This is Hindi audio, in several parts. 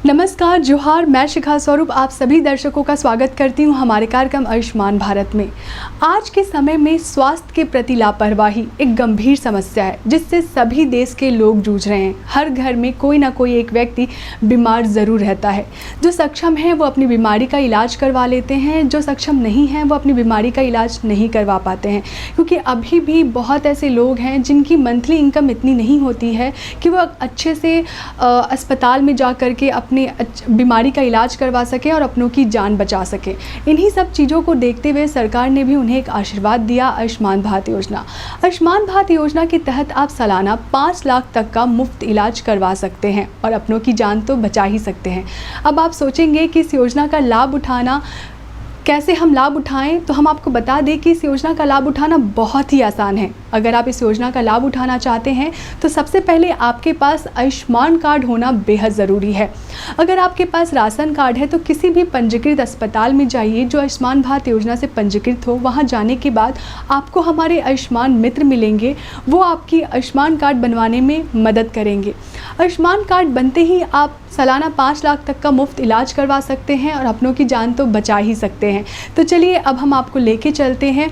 नमस्कार, जोहार। मैं शिखा स्वरूप आप सभी दर्शकों का स्वागत करती हूं हमारे कार्यक्रम आयुष्मान भारत में। आज के समय में स्वास्थ्य के प्रति लापरवाही एक गंभीर समस्या है जिससे सभी देश के लोग जूझ रहे हैं। हर घर में कोई ना कोई एक व्यक्ति बीमार ज़रूर रहता है। जो सक्षम है वो अपनी बीमारी का इलाज करवा लेते हैं, जो सक्षम नहीं हैं वो अपनी बीमारी का इलाज नहीं करवा पाते हैं, क्योंकि अभी भी बहुत ऐसे लोग हैं जिनकी मंथली इनकम इतनी नहीं होती है कि वो अच्छे से अस्पताल में जा कर के अपनी बीमारी का इलाज करवा सकें और अपनों की जान बचा सकें। इन्हीं सब चीज़ों को देखते हुए सरकार ने भी उन्हें एक आशीर्वाद दिया, आयुष्मान भारत योजना। आयुष्मान भारत योजना के तहत आप सालाना 5 लाख तक का मुफ्त इलाज करवा सकते हैं और अपनों की जान तो बचा ही सकते हैं। अब आप सोचेंगे कि इस योजना का लाभ उठाना कैसे हम लाभ उठाएं, तो हम आपको बता दें कि इस योजना का लाभ उठाना बहुत ही आसान है। अगर आप इस योजना का लाभ उठाना चाहते हैं तो सबसे पहले आपके पास आयुष्मान कार्ड होना बेहद ज़रूरी है। अगर आपके पास राशन कार्ड है तो किसी भी पंजीकृत अस्पताल में जाइए जो आयुष्मान भारत योजना से पंजीकृत हो। वहां जाने के बाद आपको हमारे आयुष्मान मित्र मिलेंगे, वो आपकी आयुष्मान कार्ड बनवाने में मदद करेंगे। आयुष्मान कार्ड बनते ही आप सालाना 5 लाख तक का मुफ्त इलाज करवा सकते हैं और अपनों की जान तो बचा ही सकते हैं। तो चलिए अब हम आपको लेके चलते हैं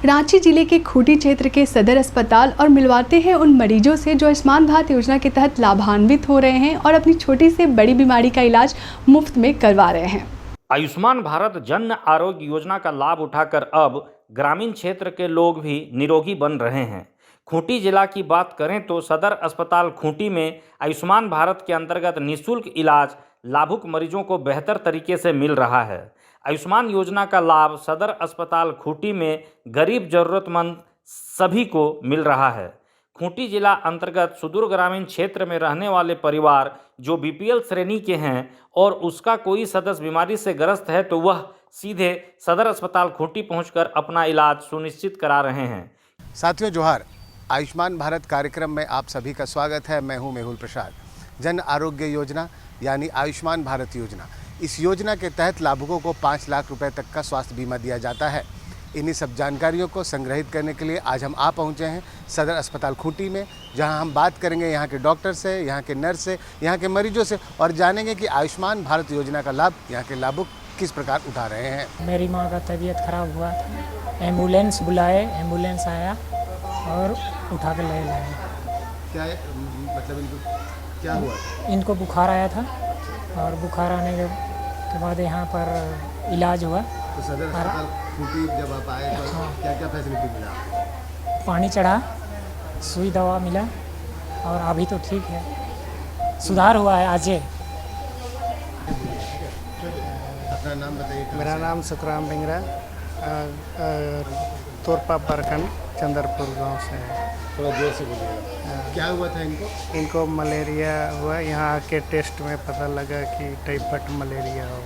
रांची जिले के खूंटी क्षेत्र के सदर अस्पताल और मिलवाते हैं उन मरीजों से जो आयुष्मान भारत योजना के तहत लाभान्वित हो रहे हैं और अपनी छोटी से बड़ी बीमारी का इलाज मुफ्त में करवा रहे हैं। आयुष्मान भारत जन आरोग्य योजना का लाभ उठाकर अब ग्रामीण क्षेत्र के लोग भी निरोगी बन रहे हैं। खूंटी जिला की बात करें तो सदर अस्पताल खूंटी में आयुष्मान भारत के अंतर्गत निःशुल्क इलाज लाभुक मरीजों को बेहतर तरीके से मिल रहा है। आयुष्मान योजना का लाभ सदर अस्पताल खूंटी में गरीब जरूरतमंद सभी को मिल रहा है। खूंटी जिला अंतर्गत सुदूर ग्रामीण क्षेत्र में रहने वाले परिवार जो बीपीएल श्रेणी के हैं और उसका कोई सदस्य बीमारी से ग्रस्त है तो वह सीधे सदर अस्पताल खूंटी पहुंचकर अपना इलाज सुनिश्चित करा रहे हैं। साथियों जोहार, आयुष्मान भारत कार्यक्रम में आप सभी का स्वागत है। मैं हूं मेहुल प्रसाद। जन आरोग्य योजना यानी आयुष्मान भारत योजना, इस योजना के तहत लाभुकों को 5 लाख रुपए तक का स्वास्थ्य बीमा दिया जाता है। इन्हीं सब जानकारियों को संग्रहित करने के लिए आज हम आ पहुंचे हैं सदर अस्पताल खूंटी में, जहां हम बात करेंगे यहाँ के डॉक्टर से, यहाँ के नर्स से, यहाँ के मरीजों से और जानेंगे कि आयुष्मान भारत योजना का लाभ यहाँ के लाभुक किस प्रकार उठा रहे हैं। मेरी माँ का तबीयत खराब हुआ था, एम्बुलेंस बुलाए, एम्बुलेंस आया और उठा के ले लाए। क्या मतलब इनको क्या हुआ? इनको बुखार आया था और बुखार आने के बाद यहाँ पर इलाज हुआ। तो सदर अस्पताल खूंटी जब आप आए तो क्या क्या फैसिलिटी मिला? पानी चढ़ा, सुई दवा मिला और अभी तो ठीक है, सुधार हुआ है आज। अपना नाम बताइए। मेरा नाम सतराम बिंगरा, तोरपा प्रखंड चंद्रपुर गांव से है। थोड़ा जोर से बोलिएगा। क्या हुआ था इनको? इनको मलेरिया हुआ। यहाँ आके टेस्ट में पता लगा कि टाइफाइड मलेरिया हो।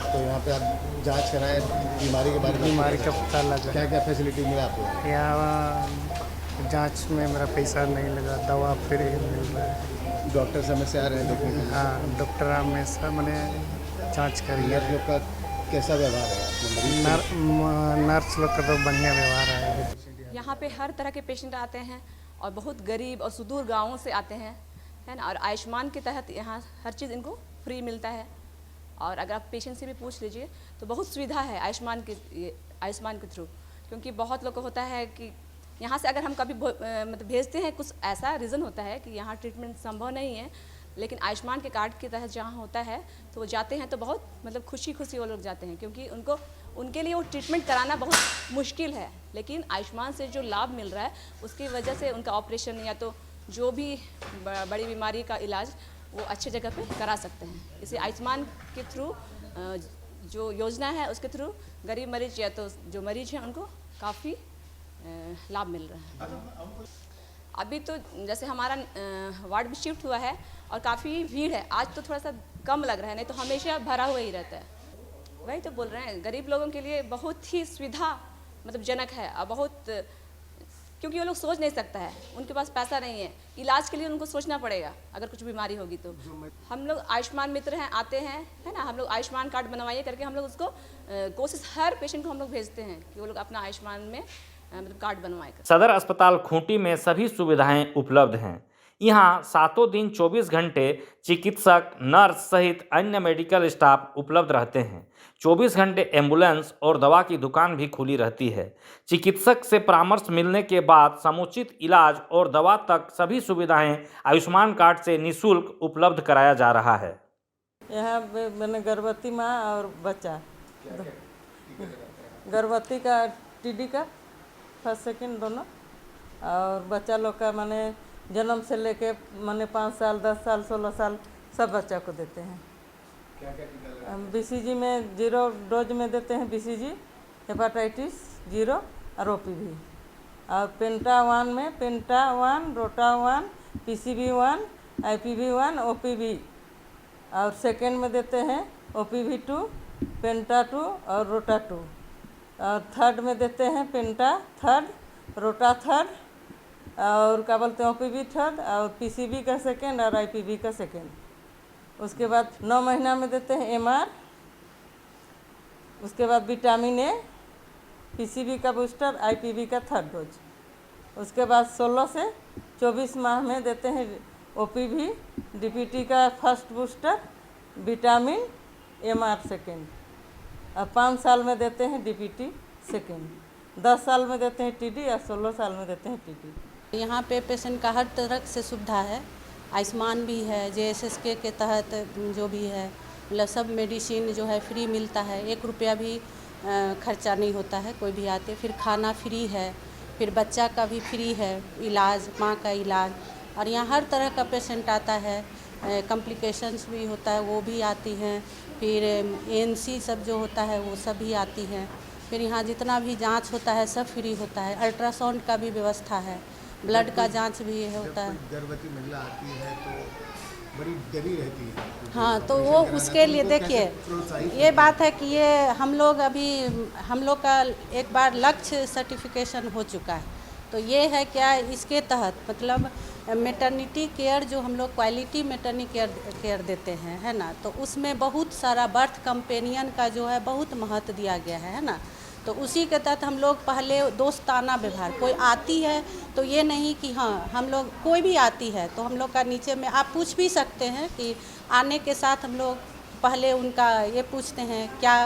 तो यहाँ पे आप जांच कराए, बीमारी के बारे में बीमारी का पता लगा। क्या क्या फैसिलिटी मिला आपको? यहाँ जांच में मेरा पैसा नहीं लगा, दवा फ्री मिल रहा है। डॉक्टर समय से आ रहे हैं देखने के लिए? हाँ, डॉक्टर हमेशा मैंने जांच करी है। नर्स लोग का कैसा व्यवहार है? नर्स लोग का तो बढ़िया व्यवहार है। यहाँ पे हर तरह के पेशेंट आते हैं और बहुत गरीब और सुदूर गांवों से आते हैं, है ना। और आयुष्मान के तहत यहाँ हर चीज़ इनको फ्री मिलता है। और अगर आप पेशेंट से भी पूछ लीजिए तो बहुत सुविधा है आयुष्मान के थ्रू, क्योंकि बहुत लोग को होता है कि यहाँ से अगर हम कभी मतलब भेजते हैं, कुछ ऐसा रीज़न होता है कि यहाँ ट्रीटमेंट संभव नहीं है, लेकिन आयुष्मान के कार्ड के तहत जहाँ होता है तो वो जाते हैं तो बहुत मतलब खुशी वो लोग जाते हैं, क्योंकि उनके लिए वो ट्रीटमेंट कराना बहुत मुश्किल है। लेकिन आयुष्मान से जो लाभ मिल रहा है उसकी वजह से उनका ऑपरेशन या तो जो भी बड़ी बीमारी का इलाज वो अच्छे जगह पे करा सकते हैं। इसे आयुष्मान के थ्रू जो योजना है उसके थ्रू गरीब मरीज या तो जो मरीज हैं उनको काफ़ी लाभ मिल रहा है। अभी तो जैसे हमारा वार्ड भी शिफ्ट हुआ है और काफ़ी भीड़ है। आज तो थोड़ा सा कम लग रहा है, नहीं तो हमेशा भरा हुआ ही रहता है। वही तो बोल रहे हैं, गरीब लोगों के लिए बहुत ही सुविधा मतलब जनक है और बहुत, क्योंकि वो लोग सोच नहीं सकता है, उनके पास पैसा नहीं है, इलाज के लिए उनको सोचना पड़ेगा अगर कुछ बीमारी होगी तो। हम लोग आयुष्मान मित्र हैं, आते हैं, है ना। हम लोग आयुष्मान कार्ड बनवाइए करके हम लोग उसको कोशिश हर पेशेंट को हम लोग भेजते हैं कि वो लोग अपना आयुष्मान में मतलब कार्ड बनवाएं। सदर अस्पताल खूंटी में सभी सुविधाएं उपलब्ध हैं। यहाँ सातों दिन 24 घंटे चिकित्सक, नर्स सहित अन्य मेडिकल स्टाफ उपलब्ध रहते हैं। 24 घंटे एम्बुलेंस और दवा की दुकान भी खुली रहती है। चिकित्सक से परामर्श मिलने के बाद समुचित इलाज और दवा तक सभी सुविधाएं आयुष्मान कार्ड से निःशुल्क उपलब्ध कराया जा रहा है। यहाँ मैंने गर्भवती माँ और बच्चा, गर्भवती का टीडी का फर्स्ट सेकंड दोनों, और बच्चा लोग का माने जन्म से लेके माने 5 साल 10 साल 16 साल सब बच्चा को देते हैं। बीसीजी में 0 डोज में देते हैं, बीसीजी, हेपाटाइटिस 0 और ओपीवी। और पेंटा 1 में पेंटा 1, रोटा 1, पीसीबी 1, आईपीवी 1, ओपीवी। और सेकेंड में देते हैं ओपीवी 2, पेंटा 2 और रोटा 2। और थर्ड में देते हैं पेंटा थर्ड, रोटा थर्ड, और क्या बोलते हैं ओपीवी थर्ड, और पीसीबी का सेकेंड और आईपीवी का सेकेंड। उसके बाद 9 महीना में देते हैं एमआर। उसके बाद विटामिन ए, पीसीबी का बूस्टर, आईपीवी का थर्ड डोज। उसके बाद 16 से 24 माह में देते हैं ओपीवी, डीपीटी का first booster, vitamin, MR second. और 5 साल में देते हैं डीपीटी सेकेंड। 10 साल में देते हैं टीडी और 16 साल में देते हैं टीडी। यहाँ पे पेशेंट का हर तरह से सुविधा है। आयुष्मान भी है, जेएसएसके के तहत जो भी है, मतलब सब मेडिसिन जो है फ्री मिलता है। 1 रुपया भी खर्चा नहीं होता है कोई भी आते। फिर खाना फ्री है, फिर बच्चा का भी फ्री है इलाज, माँ का इलाज। और यहाँ हर तरह का पेशेंट आता है, कॉम्प्लिकेशंस भी होता है वो भी आती हैं। फिर एएनसी सब जो होता है वो सब भी आती हैं। फिर यहाँ जितना भी जांच होता है सब फ्री होता है। अल्ट्रासाउंड का भी व्यवस्था है, ब्लड का जांच भी होता है। गर्भवती महिला आती है तो बड़ी डरी रहती है। हाँ, तो वो उसके लिए देखिए ये बात है कि ये हम लोग का एक बार लक्ष्य सर्टिफिकेशन हो चुका है। तो ये है क्या, इसके तहत मतलब मैटरनिटी केयर जो हम लोग क्वालिटी मैटरनिटी केयर देते हैं, है ना, तो उसमें बहुत सारा बर्थ कंपेनियन का जो है बहुत महत्व दिया गया है ना। तो उसी के तहत हम लोग पहले दोस्ताना व्यवहार, कोई आती है तो ये नहीं कि हाँ हम लोग, कोई भी आती है तो हम लोग का नीचे में आप पूछ भी सकते हैं कि आने के साथ हम लोग पहले उनका ये पूछते हैं क्या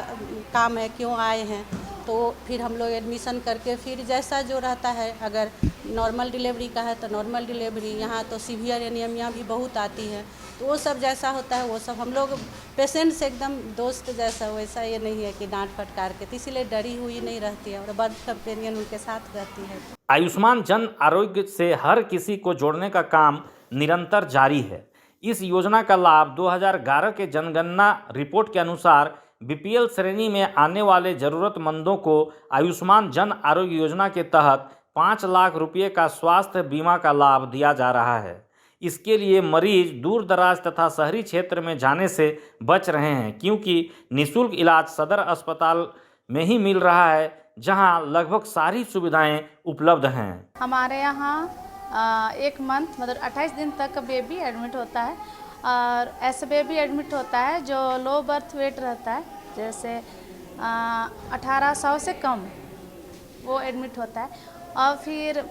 काम है, क्यों आए हैं। तो फिर हम लोग एडमिशन करके फिर जैसा जो रहता है, अगर नॉर्मल डिलीवरी का है तो नॉर्मल डिलीवरी, यहाँ तो सीवियर एनीमिया भी बहुत आती है, तो वो सब जैसा होता है वो सब हम लोग पेशेंट से एकदम दोस्त जैसा, वैसा ये नहीं है कि डांट फटकार के, तो इसीलिए डरी हुई नहीं रहती है और बर्थ कंपेनियन उनके साथ रहती है। आयुष्मान जन आरोग्य से हर किसी को जोड़ने का काम निरंतर जारी है। इस योजना का लाभ 2011 के जनगणना रिपोर्ट के अनुसार बीपीएल श्रेणी में आने वाले ज़रूरतमंदों को आयुष्मान जन आरोग्य योजना के तहत 5 लाख रुपये का स्वास्थ्य बीमा का लाभ दिया जा रहा है। इसके लिए मरीज दूर दराज तथा शहरी क्षेत्र में जाने से बच रहे हैं, क्योंकि निःशुल्क इलाज सदर अस्पताल में ही मिल रहा है, जहां लगभग सारी सुविधाएं उपलब्ध हैं। हमारे यहाँ 1 मंथ मतलब 28 दिन तक का बेबी एडमिट होता है, और ऐसे बेबी एडमिट होता है जो लो बर्थ वेट रहता है, जैसे 1800 से कम, वो एडमिट होता है। और फिर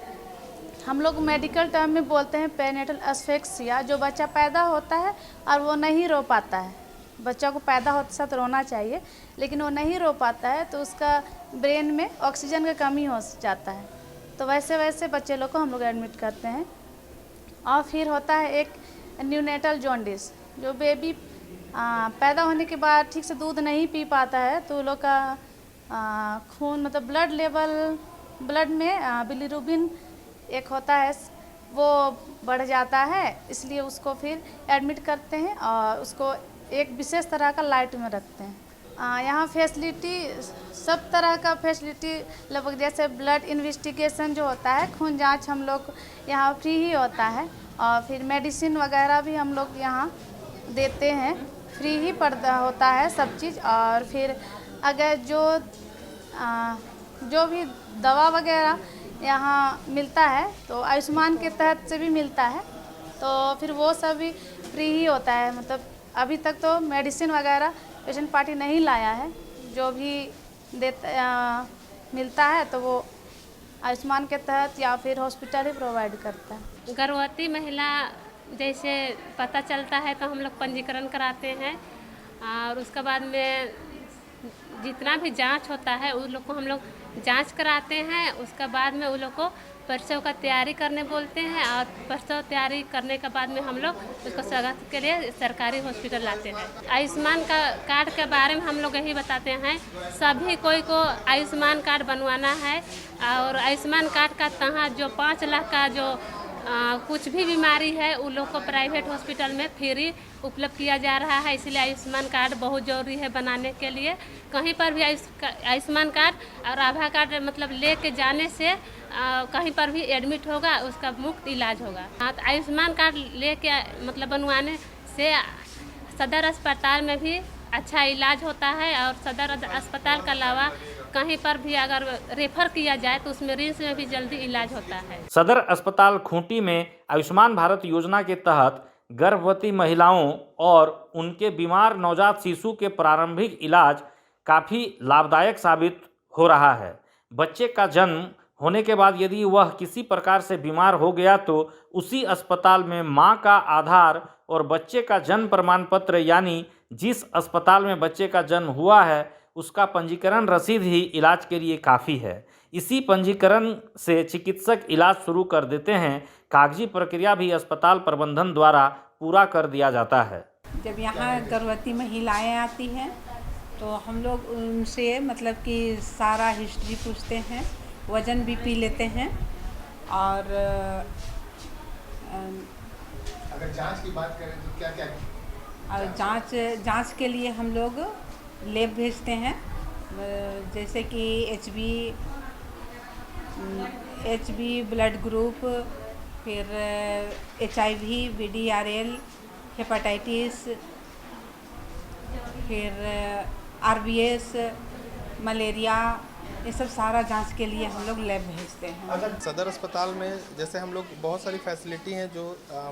हम लोग मेडिकल टर्म में बोलते हैं पेरिनेटल एस्फिक्सिया, जो बच्चा पैदा होता है और वो नहीं रो पाता है। बच्चा को पैदा होते साथ रोना चाहिए, लेकिन वो नहीं रो पाता है, तो उसका ब्रेन में ऑक्सीजन की कमी हो जाता है। तो वैसे वैसे बच्चे लोग को हम लोग एडमिट करते हैं। और फिर होता है एक न्यूनेटल जॉन्डिस, जो बेबी पैदा होने के बाद ठीक से दूध नहीं पी पाता है, तो लोग का खून मतलब ब्लड लेवल, ब्लड में बिलीरुबिन एक होता है वो बढ़ जाता है, इसलिए उसको फिर एडमिट करते हैं और उसको एक विशेष तरह का लाइट में रखते हैं। यहाँ फैसिलिटी सब तरह का फैसिलिटी लगभग, जैसे ब्लड इन्वेस्टिगेशन जो होता है, खून जांच हम लोग यहाँ फ्री ही होता है। और फिर मेडिसिन वगैरह भी हम लोग यहाँ देते हैं, फ्री ही पड़ता होता है सब चीज़। और फिर अगर जो भी दवा वगैरह यहाँ मिलता है तो आयुष्मान के तहत से भी मिलता है, तो फिर वो सब भी फ्री ही होता है। मतलब अभी तक तो मेडिसिन वगैरह पेशेंट पार्टी नहीं लाया है, जो भी मिलता है तो वो आयुष्मान के तहत या फिर हॉस्पिटल ही प्रोवाइड करता है। गर्भवती महिला जैसे पता चलता है तो हम लोग पंजीकरण कराते हैं और उसके बाद में जितना भी जांच होता है उन लोग को हम लोग जांच कराते हैं। उसके बाद में उन लोग को प्रसव का तैयारी करने बोलते हैं और प्रसव तैयारी करने के बाद में हम लोग उसको स्वागत के लिए सरकारी हॉस्पिटल लाते हैं। आयुष्मान का कार्ड के बारे में हम लोग यही बताते हैं, सभी कोई को आयुष्मान कार्ड बनवाना है और आयुष्मान कार्ड का तहत जो 5 लाख का जो कुछ भी बीमारी है उन लोग को प्राइवेट हॉस्पिटल में फ्री उपलब्ध किया जा रहा है। इसलिए आयुष्मान कार्ड बहुत ज़रूरी है बनाने के लिए। कहीं पर भी आयुष्मान कार्ड और आभा कार्ड मतलब लेके जाने से कहीं पर भी एडमिट होगा उसका मुफ्त इलाज होगा। हाँ, तो आयुष्मान कार्ड लेके मतलब बनवाने से सदर अस्पताल में भी अच्छा इलाज होता है और सदर अस्पताल के अलावा कहीं पर भी अगर रेफर किया जाए तो उसमें रिम्स में भी जल्दी इलाज होता है। सदर अस्पताल खूंटी में आयुष्मान भारत योजना के तहत गर्भवती महिलाओं और उनके बीमार नवजात शिशु के प्रारंभिक इलाज काफ़ी लाभदायक साबित हो रहा है। बच्चे का जन्म होने के बाद यदि वह किसी प्रकार से बीमार हो गया तो उसी अस्पताल में मां का आधार और बच्चे का जन्म प्रमाण पत्र यानी जिस अस्पताल में बच्चे का जन्म हुआ है उसका पंजीकरण रसीद ही इलाज के लिए काफ़ी है। इसी पंजीकरण से चिकित्सक इलाज शुरू कर देते हैं। कागजी प्रक्रिया भी अस्पताल प्रबंधन द्वारा पूरा कर दिया जाता है। जब यहाँ गर्भवती महिलाएं आती हैं तो हम लोग उनसे मतलब कि सारा हिस्ट्री पूछते हैं, वज़न भी लेते हैं और अगर जांच की बात करें तो क्या क्या और जांच के लिए हम लोग लैब भेजते हैं, जैसे कि एचबी ब्लड ग्रुप, फिर HIV, VDRL, हेपेटाइटिस, फिर RBS, मलेरिया, ये सब सारा जांच के लिए हम लोग लैब भेजते हैं। सदर अस्पताल में जैसे हम लोग बहुत सारी फैसिलिटी हैं जो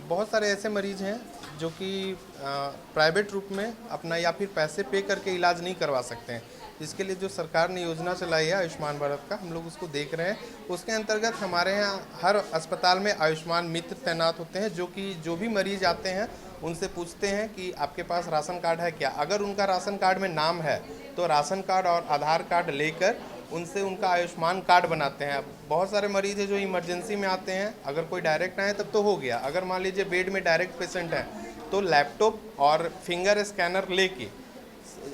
बहुत सारे ऐसे मरीज हैं जो कि प्राइवेट रूप में अपना या फिर पैसे पे करके इलाज नहीं करवा सकते हैं। इसके लिए जो सरकार ने योजना चलाई है आयुष्मान भारत का, हम लोग उसको देख रहे हैं। उसके अंतर्गत हमारे यहाँ हर अस्पताल में आयुष्मान मित्र तैनात होते हैं जो कि जो भी मरीज आते हैं उनसे पूछते हैं कि आपके पास राशन कार्ड है क्या। अगर उनका राशन कार्ड में नाम है तो राशन कार्ड और आधार कार्ड लेकर उनसे उनका आयुष्मान कार्ड बनाते हैं। बहुत सारे मरीज हैं जो इमरजेंसी में आते हैं, अगर कोई डायरेक्ट आए तब तो हो गया। अगर मान लीजिए बेड में डायरेक्ट पेशेंट है तो लैपटॉप और फिंगर स्कैनर लेके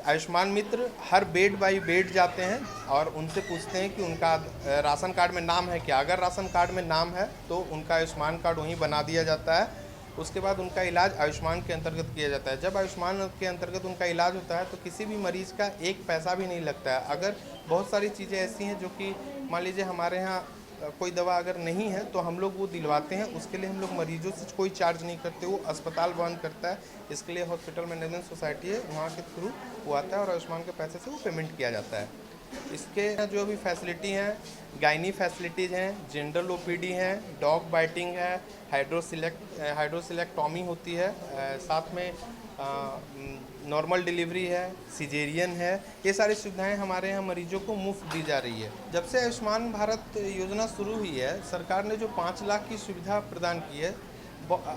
आयुष्मान मित्र हर बेड बाई बेड जाते हैं और उनसे पूछते हैं कि उनका राशन कार्ड में नाम है क्या। अगर राशन कार्ड में नाम है तो उनका आयुष्मान कार्ड वहीं बना दिया जाता है। उसके बाद उनका इलाज आयुष्मान के अंतर्गत किया जाता है। जब आयुष्मान के अंतर्गत उनका इलाज होता है तो किसी भी मरीज़ का एक पैसा भी नहीं लगता है। अगर बहुत सारी चीज़ें ऐसी हैं जो कि मान लीजिए हमारे यहाँ कोई दवा अगर नहीं है तो हम लोग वो दिलवाते हैं, उसके लिए हम लोग मरीजों से कोई चार्ज नहीं करते, वो अस्पताल बंद करता है। इसके लिए हॉस्पिटल मैनेजमेंट सोसाइटी है, वहाँ के थ्रू वो आता है और आयुष्मान के पैसे से वो पेमेंट किया जाता है। इसके जो भी फैसिलिटी हैं, गायनी फैसिलिटीज़ हैं, जनरल OPD हैं, डॉग बाइटिंग है, हाइड्रोसिलेक्टॉमी होती है, साथ में नॉर्मल डिलीवरी है, सिजेरियन है। ये सारी सुविधाएं हमारे यहाँ मरीजों को मुफ्त दी जा रही है। जब से आयुष्मान भारत योजना शुरू हुई है, सरकार ने जो 5 लाख की सुविधा प्रदान की है,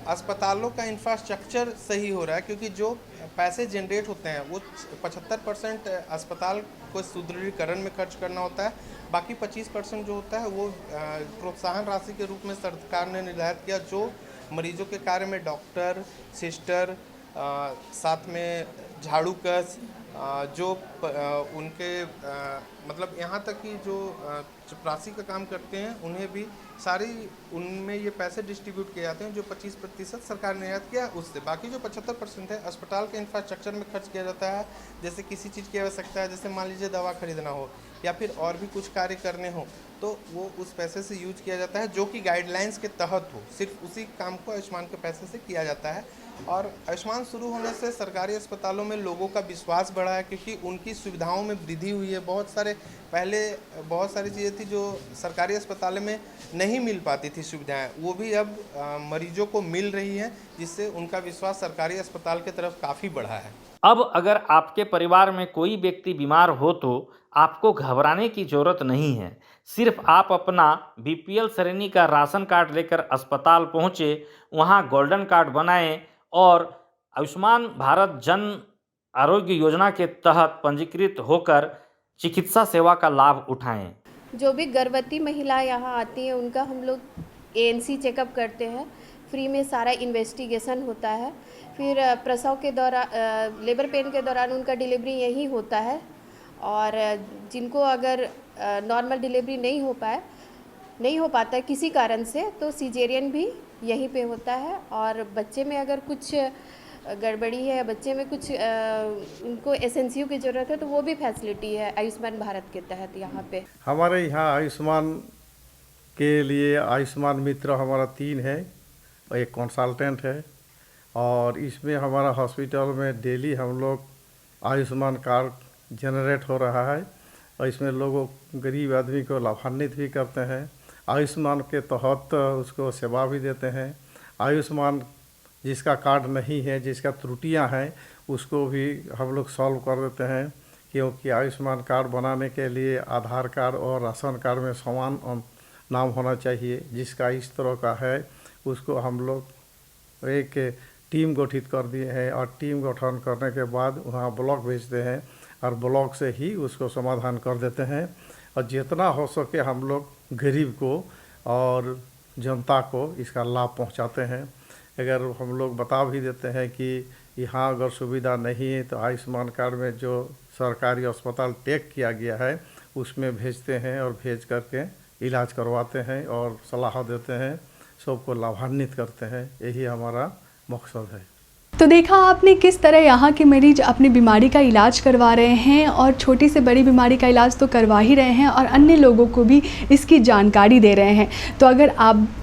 अस्पतालों का इंफ्रास्ट्रक्चर सही हो रहा है क्योंकि जो पैसे जनरेट होते हैं वो 75% अस्पताल को सुदृढ़ीकरण में खर्च करना होता है। बाकी 25% जो होता है वो प्रोत्साहन राशि के रूप में सरकार ने निर्धारित किया, जो मरीजों के कार्य में डॉक्टर, सिस्टर, साथ में झाड़ू कस, जो उनके मतलब यहाँ तक कि जो चपरासी का काम करते हैं उन्हें भी सारी उनमें ये पैसे डिस्ट्रीब्यूट किए जाते हैं। जो 25% सरकार ने निर्धारित किया उससे, बाकी जो 75% है अस्पताल के इंफ्रास्ट्रक्चर में खर्च किया जाता है। जैसे किसी चीज़ की आवश्यकता है, जैसे मान लीजिए दवा खरीदना हो या फिर और भी कुछ कार्य करने हो तो वो उस पैसे से यूज किया जाता है जो कि गाइडलाइंस के तहत हो। सिर्फ उसी काम को आयुष्मान के पैसे से किया जाता है। और आयुष्मान शुरू होने से सरकारी अस्पतालों में लोगों का विश्वास बढ़ा है क्योंकि उनकी सुविधाओं में वृद्धि हुई है। पहले बहुत सारी चीज़ें थी जो सरकारी अस्पतालों में नहीं मिल पाती थी सुविधाएं, वो भी अब मरीजों को मिल रही हैं, जिससे उनका विश्वास सरकारी अस्पताल की तरफ काफ़ी बढ़ा है। अब अगर आपके परिवार में कोई व्यक्ति बीमार हो तो आपको घबराने की ज़रूरत नहीं है। सिर्फ आप अपना बीपीएल श्रेणी का राशन कार्ड लेकर अस्पताल पहुँचे, वहाँ गोल्डन कार्ड बनाएं और आयुष्मान भारत जन आरोग्य योजना के तहत पंजीकृत होकर चिकित्सा सेवा का लाभ उठाएं। जो भी गर्भवती महिला यहाँ आती हैं उनका हम लोग एएनसी चेकअप करते हैं, फ्री में सारा इन्वेस्टिगेशन होता है। फिर प्रसव के दौरान लेबर पेन के दौरान उनका डिलीवरी यहीं होता है, और जिनको अगर नॉर्मल डिलीवरी नहीं हो पाता है किसी कारण से, तो सिजेरियन भी यहीं पे होता है। और बच्चे में अगर कुछ गड़बड़ी है, बच्चे में कुछ उनको एसएनसीयू की ज़रूरत है, तो वो भी फैसिलिटी है आयुष्मान भारत के तहत यहाँ पे। हमारे यहाँ आयुष्मान के लिए आयुष्मान मित्र हमारा 3 है और एक कंसल्टेंट है, और इसमें हमारा हॉस्पिटल में डेली हम लोग आयुष्मान कार्ड जनरेट हो रहा है, और इसमें लोगों गरीब आदमी को लाभान्वित भी करते हैं। आयुष्मान के तहत उसको सेवा भी देते हैं। आयुष्मान जिसका कार्ड नहीं है, जिसका त्रुटियां हैं, उसको भी हम लोग सॉल्व कर देते हैं, क्योंकि आयुष्मान कार्ड बनाने के लिए आधार कार्ड और राशन कार्ड में समान नाम होना चाहिए। जिसका इस तरह का है उसको हम लोग एक टीम गठित कर दिए हैं, और टीम गठन करने के बाद वहाँ ब्लॉक भेजते हैं, और ब्लॉक से ही उसको समाधान कर देते हैं। और जितना हो सके हम लोग गरीब को और जनता को इसका लाभ पहुँचाते हैं। अगर हम लोग बता भी देते हैं कि यहाँ अगर सुविधा नहीं है तो आयुष्मान कार्ड में जो सरकारी अस्पताल टैग किया गया है उसमें भेजते हैं, और भेज करके इलाज करवाते हैं और सलाह देते हैं, सबको लाभान्वित करते हैं। यही हमारा मकसद है। तो देखा आपने किस तरह यहाँ के मरीज अपनी बीमारी का इलाज करवा रहे हैं, और छोटी से बड़ी बीमारी का इलाज तो करवा ही रहे हैं, और अन्य लोगों को भी इसकी जानकारी दे रहे हैं। तो अगर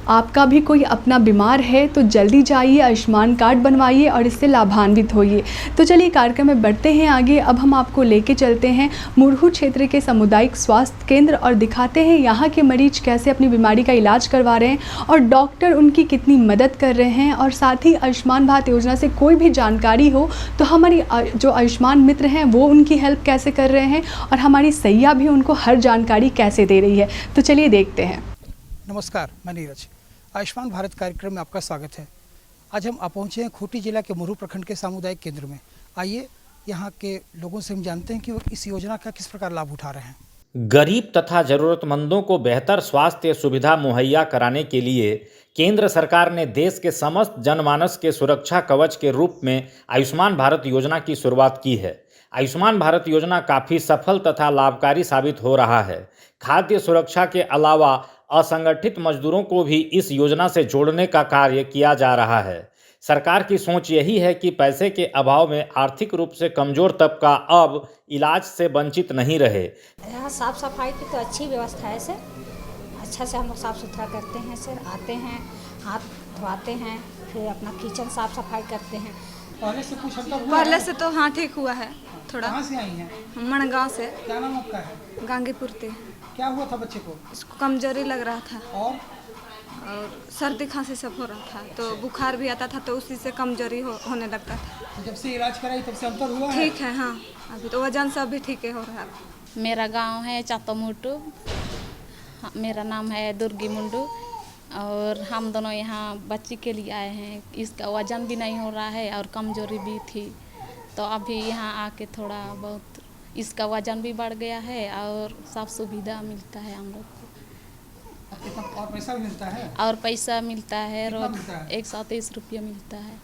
आपका भी कोई अपना बीमार है तो जल्दी जाइए, आयुष्मान कार्ड बनवाइए और इससे लाभान्वित होइए। तो चलिए कार्यक्रम में बढ़ते हैं आगे। अब हम आपको लेके चलते हैं मुरहू क्षेत्र के सामुदायिक स्वास्थ्य केंद्र, और दिखाते हैं यहाँ के मरीज कैसे अपनी बीमारी का इलाज करवा रहे हैं और डॉक्टर उनकी कितनी मदद कर रहे हैं। और साथ ही आयुष्मान भारत योजना से कोई भी जानकारी हो तो हमारी जो आयुष्मान मित्र हैं वो उनकी हेल्प कैसे कर रहे हैं, और हमारी सैया भी उनको हर जानकारी कैसे दे रही है। तो चलिए देखते हैं। नमस्कार, मैं नीरज। आयुष्मान भारत कार्यक्रम में आपका स्वागत है। आज हम पहुंचे हैं खूंटी जिला के मुरहू प्रखंड के सामुदायिक केंद्र में। आइए यहाँ के लोगों से हम जानते हैं कि वो इस योजना का किस प्रकार लाभ उठा रहे हैं। गरीब तथा ज़रूरतमंदों को बेहतर स्वास्थ्य सुविधा मुहैया कराने के लिए केंद्र सरकार ने देश के समस्त जनमानस के सुरक्षा कवच के रूप में आयुष्मान भारत योजना की शुरुआत की है। आयुष्मान भारत योजना काफ़ी सफल तथा लाभकारी साबित हो रहा है। खाद्य सुरक्षा के अलावा असंगठित मजदूरों को भी इस योजना से जोड़ने का कार्य किया जा रहा है। सरकार की सोच यही है कि पैसे के अभाव में आर्थिक रूप से कमज़ोर तबका अब इलाज से वंचित नहीं रहे। यहाँ साफ़ सफाई की तो अच्छी व्यवस्था है सर, अच्छा से हम लोग साफ़ सुथरा करते हैं सर। आते हैं, हाथ धोआते हैं, फिर अपना किचन साफ़ सफाई करते हैं। पहले से कुछ हल्का हुआ पहले है? से तो हाँ ठीक हुआ है थोड़ा। कहाँ से आई हैं? मनगांव से। क्या नाम आपका है? गांगीपुर से। क्या हुआ था बच्चे को? इसको कमजोरी लग रहा था, और सर्दी खांसी सब हो रहा था, तो बुखार भी आता था, तो उसी से कमजोरी होने लगता था। जब से इलाज कराई तब से अंतर हुआ है? ठीक है, हाँ अभी तो वजन सब भी ठीक है हो रहा है। मेरा गांव है चातोमुटू, मेरा नाम है दुर्गी मुंडू, और हम दोनों यहाँ बच्ची के लिए आए हैं। इसका वजन भी नहीं हो रहा है और कमजोरी भी थी, तो अभी यहाँ आके थोड़ा बहुत इसका वजन भी बढ़ गया है और सब सुविधा मिलता है हम लोग को। और पैसा भी मिलता है? और पैसा मिलता है रोज मिलता है? 130 रुपया मिलता है।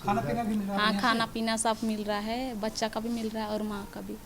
खाना पीना भी मिल रहा है? हाँ, खाना पीना सब मिल रहा है, बच्चा का भी मिल रहा है और माँ का भी।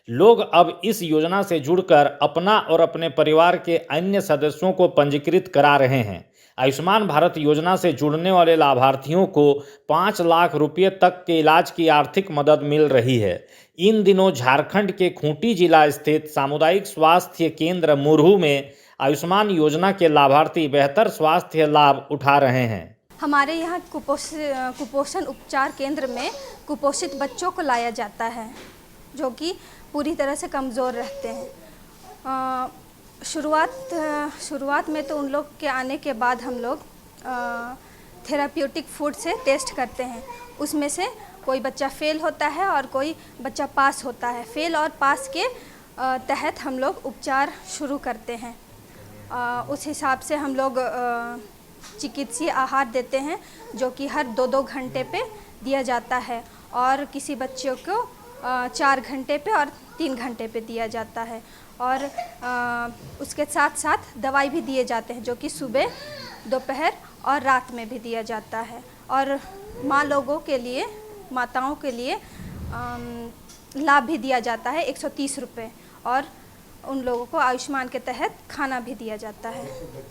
लोग अब इस योजना से जुड़कर अपना और अपने परिवार के अन्य सदस्यों को पंजीकृत करा रहे हैं। आयुष्मान भारत योजना से जुड़ने वाले लाभार्थियों को 5 लाख रुपये तक के इलाज की आर्थिक मदद मिल रही है। इन दिनों झारखंड के खूंटी जिला स्थित सामुदायिक स्वास्थ्य केंद्र मुरहू में आयुष्मान योजना के लाभार्थी बेहतर स्वास्थ्य लाभ उठा रहे हैं। हमारे यहाँ कुपोषण उपचार केंद्र में कुपोषित बच्चों को लाया जाता है जो कि पूरी तरह से कमज़ोर रहते हैं। शुरुआत में तो उन लोग के आने के बाद हम लोग थेराप्यूटिक फूड से टेस्ट करते हैं। उसमें से कोई बच्चा फेल होता है और कोई बच्चा पास होता है। फेल और पास के तहत हम लोग उपचार शुरू करते हैं। उस हिसाब से हम लोग चिकित्सीय आहार देते हैं जो कि हर 2-2 घंटे पे दिया जाता है और किसी बच्चों को 4 घंटे पे और 3 घंटे पे दिया जाता है और उसके साथ साथ दवाई भी दिए जाते हैं जो कि सुबह, दोपहर और रात में भी दिया जाता है। और माताओं के लिए लाभ भी दिया जाता है 130 रुपये और उन लोगों को आयुष्मान के तहत खाना भी दिया जाता है।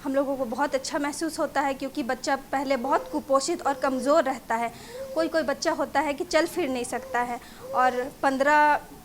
हम लोगों को बहुत अच्छा महसूस होता है क्योंकि बच्चा पहले बहुत कुपोषित और कमज़ोर रहता है। कोई बच्चा होता है कि चल फिर नहीं सकता है और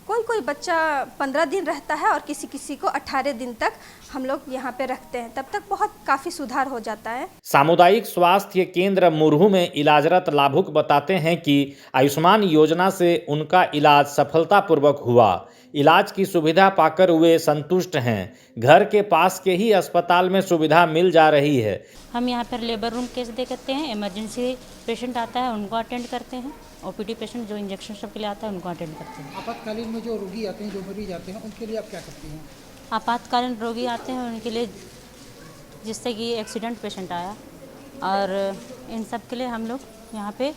कोई बच्चा 15 दिन रहता है और किसी को 18 दिन तक हम लोग यहाँ पे रखते हैं, तब तक बहुत काफ़ी सुधार हो जाता है। सामुदायिक स्वास्थ्य केंद्र मुरहू में इलाजरत लाभुक बताते हैं कि आयुष्मान योजना से उनका इलाज सफलतापूर्वक हुआ। इलाज की सुविधा पाकर वे संतुष्ट हैं। घर के पास के ही अस्पताल में सुविधा मिल जा रही है। हम यहाँ पर लेबर रूम केस देखते हैं, इमरजेंसी पेशेंट आता है उनको अटेंड करते हैं, ओपीडी पेशेंट जो इंजेक्शन सबके लिए आता है उनको अटेंड करते हैं। आपातकालीन में जो रोगी आते हैं, जो मरीज आते हैं, उनके लिए आप क्या करती हैं? आपातकालीन रोगी आते हैं उनके लिए, जिससे कि एक्सीडेंट पेशेंट आया और इन सब के लिए हम लोग यहाँ पे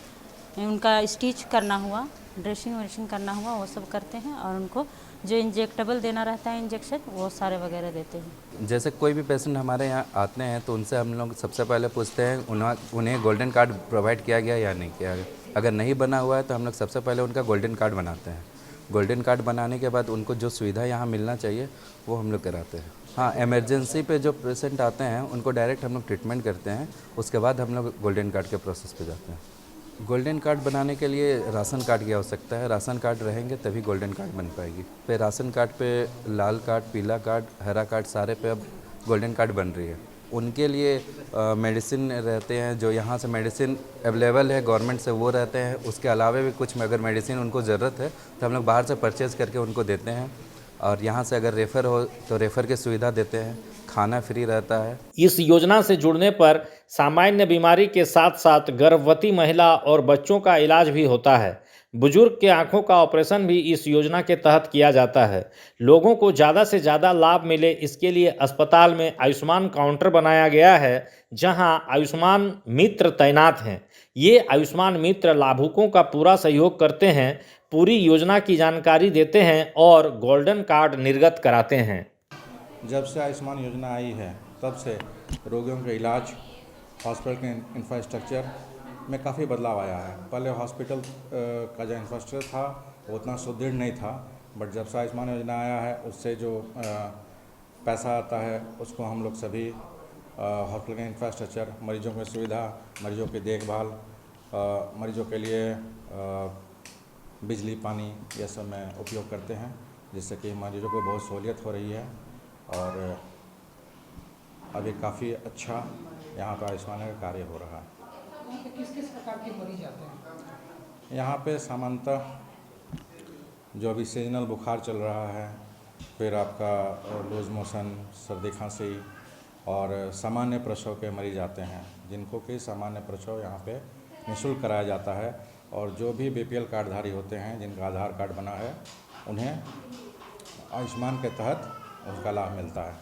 उनका स्टिच करना हुआ, ड्रेसिंग वेसिंग करना हुआ, वो सब करते हैं और उनको जो इंजेक्टेबल देना रहता है इंजेक्शन वो सारे वगैरह देते हैं। जैसे कोई भी पेशेंट हमारे यहाँ आते हैं तो उनसे हम लोग सबसे पहले पूछते हैं उन्हें गोल्डन कार्ड प्रोवाइड किया गया या नहीं किया गया। अगर नहीं बना हुआ है तो हम लोग सबसे पहले उनका गोल्डन कार्ड बनाते हैं। गोल्डन कार्ड बनाने के बाद उनको जो सुविधा यहाँ मिलना चाहिए वो हम लोग कराते हैं। हाँ, इमरजेंसी पे जो पेशेंट आते हैं उनको डायरेक्ट हम लोग ट्रीटमेंट करते हैं, उसके बाद हम लोग गोल्डन कार्ड के प्रोसेस पे जाते हैं। गोल्डन कार्ड बनाने के लिए राशन कार्ड की आवश्यकता है। राशन कार्ड रहेंगे तभी गोल्डन कार्ड बन पाएगी। पे राशन कार्ड पे लाल कार्ड, पीला कार्ड, हरा कार्ड सारे पे अब गोल्डन कार्ड बन रही है। उनके लिए मेडिसिन रहते हैं, जो यहाँ से मेडिसिन अवेलेबल है गवर्नमेंट से वो रहते हैं। उसके अलावा भी कुछ अगर मेडिसिन उनको ज़रूरत है तो हम लोग बाहर से परचेज़ करके उनको देते हैं और यहाँ से अगर रेफ़र हो तो रेफ़र की सुविधा देते हैं। खाना फ्री रहता है। इस योजना से जुड़ने पर सामान्य बीमारी के साथ साथ गर्भवती महिला और बच्चों का इलाज भी होता है। बुजुर्ग के आंखों का ऑपरेशन भी इस योजना के तहत किया जाता है। लोगों को ज़्यादा से ज़्यादा लाभ मिले इसके लिए अस्पताल में आयुष्मान काउंटर बनाया गया है, जहां आयुष्मान मित्र तैनात हैं। ये आयुष्मान मित्र लाभुकों का पूरा सहयोग करते हैं, पूरी योजना की जानकारी देते हैं और गोल्डन कार्ड निर्गत कराते हैं। जब से आयुष्मान योजना आई है तब से रोगियों के इलाज, हॉस्पिटल के इंफ्रास्ट्रक्चर में काफ़ी बदलाव आया है। पहले हॉस्पिटल का जो इंफ्रास्ट्रक्चर था वो उतना सुदृढ़ नहीं था, बट जब से आयुष्मान योजना आया है उससे जो पैसा आता है उसको हम लोग सभी हॉस्पिटल के इंफ्रास्ट्रक्चर, मरीजों की सुविधा, मरीजों की देखभाल, मरीजों के लिए बिजली, पानी ये सब में उपयोग करते हैं, जिससे कि मरीजों को बहुत सहूलियत हो रही है और अभी काफ़ी अच्छा यहाँ पर आयुष्मान का कार्य हो रहा है। यहाँ पे किस प्रकार के मरीज आते हैं? यहाँ पे सामान्यतः जो अभी सीजनल बुखार चल रहा है, फिर आपका लूज मोशन, सर्दी खांसी और सामान्य प्रसव के मरीज आते हैं, जिनको कि सामान्य प्रसव यहाँ पे निःशुल्क कराया जाता है। और जो भी बीपीएल कार्डधारी होते हैं, जिनका आधार कार्ड बना है, उन्हें आयुष्मान के तहत उसका लाभ मिलता है।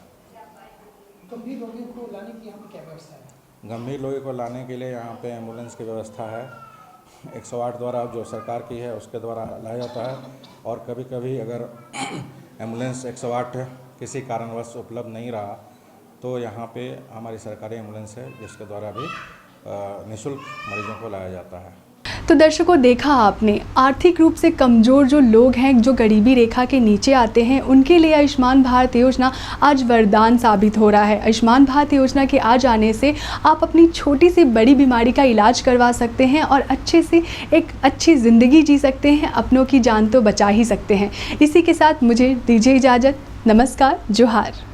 गंभीर रोगियों को लाने की यहाँ पर क्या व्यवस्था है? गंभीर रोगी को लाने के लिए यहाँ पे एम्बुलेंस की व्यवस्था है। 108 द्वारा जो सरकार की है उसके द्वारा लाया जाता है और कभी कभी अगर एम्बुलेंस 108 किसी कारणवश उपलब्ध नहीं रहा तो यहाँ पे हमारी सरकारी एम्बुलेंस है जिसके द्वारा भी निःशुल्क मरीजों को लाया जाता है। तो दर्शकों, देखा आपने, आर्थिक रूप से कमज़ोर जो लोग हैं, जो गरीबी रेखा के नीचे आते हैं, उनके लिए आयुष्मान भारत योजना आज वरदान साबित हो रहा है। आयुष्मान भारत योजना के आ जाने से आप अपनी छोटी सी बड़ी बीमारी का इलाज करवा सकते हैं और अच्छे से एक अच्छी ज़िंदगी जी सकते हैं, अपनों की जान तो बचा ही सकते हैं। इसी के साथ मुझे दीजिए इजाज़त। नमस्कार, जोहार।